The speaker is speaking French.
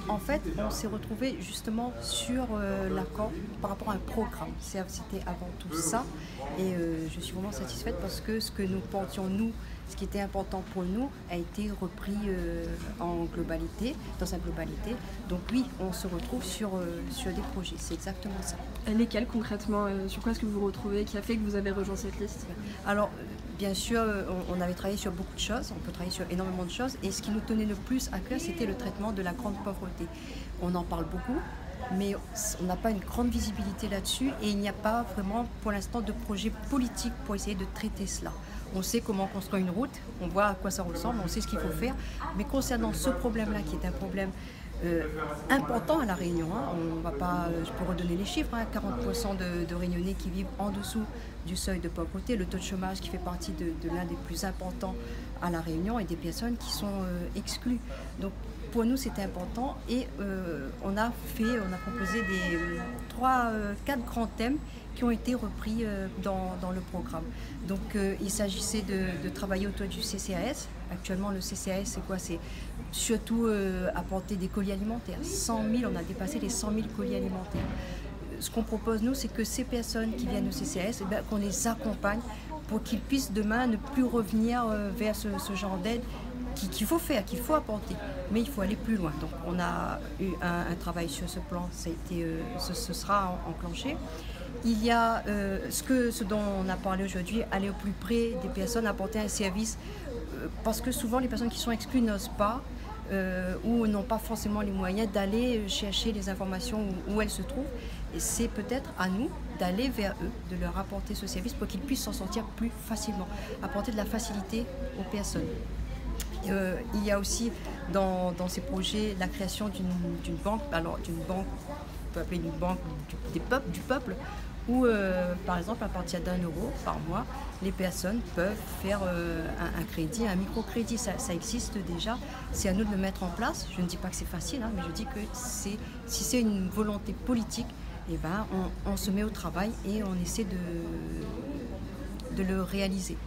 En fait, on s'est retrouvé justement sur l'accord par rapport à un programme. C'était avant tout ça. Et je suis vraiment satisfaite parce que ce que nous pensions, nous, ce qui était important pour nous, a été repris en globalité, dans sa globalité. Donc oui, on se retrouve sur des projets. C'est exactement ça. Lesquels concrètement sur quoi est-ce que vous vous retrouvez qui a fait que vous avez rejoint cette liste? Alors, bien sûr, on avait travaillé sur beaucoup de choses, on peut travailler sur énormément de choses, et ce qui nous tenait le plus à cœur, c'était le traitement de la grande pauvreté. On en parle beaucoup, mais on n'a pas une grande visibilité là-dessus, et il n'y a pas vraiment, pour l'instant, de projet politique pour essayer de traiter cela. On sait comment construire une route, on voit à quoi ça ressemble, on sait ce qu'il faut faire, mais concernant ce problème-là, qui est un problème important à La Réunion, hein. On va pas, je peux redonner les chiffres, hein, 40% de Réunionnais qui vivent en dessous du seuil de pauvreté, le taux de chômage qui fait partie de l'un des plus importants à La Réunion, et des personnes qui sont exclues. Donc pour nous c'était important, et on a proposé quatre grands thèmes qui ont été repris dans le programme. Donc il s'agissait de travailler autour du CCAS. Actuellement, le CCAS, c'est quoi? C'est surtout apporter des colis alimentaires. 100 000, on a dépassé les 100 000 colis alimentaires. Ce qu'on propose, nous, c'est que ces personnes qui viennent au CCAS, qu'on les accompagne pour qu'ils puissent demain ne plus revenir vers ce genre d'aide qu'il faut faire, qu'il faut apporter. Mais il faut aller plus loin. Donc on a eu un travail sur ce plan, ce sera enclenché. Il y a ce dont on a parlé aujourd'hui, aller au plus près des personnes, apporter un service, parce que souvent les personnes qui sont exclues n'osent pas ou n'ont pas forcément les moyens d'aller chercher les informations où elles se trouvent. Et c'est peut-être à nous d'aller vers eux, de leur apporter ce service pour qu'ils puissent s'en sortir plus facilement, apporter de la facilité aux personnes. Il y a aussi dans ces projets la création d'une banque, alors d'une banque, on peut appeler une banque du peuple, où par exemple à partir d'1 € par mois, les personnes peuvent faire un crédit, un microcrédit. Ça existe déjà, c'est à nous de le mettre en place. Je ne dis pas que c'est facile, hein, mais je dis que si c'est une volonté politique, eh ben, on se met au travail et on essaie de le réaliser.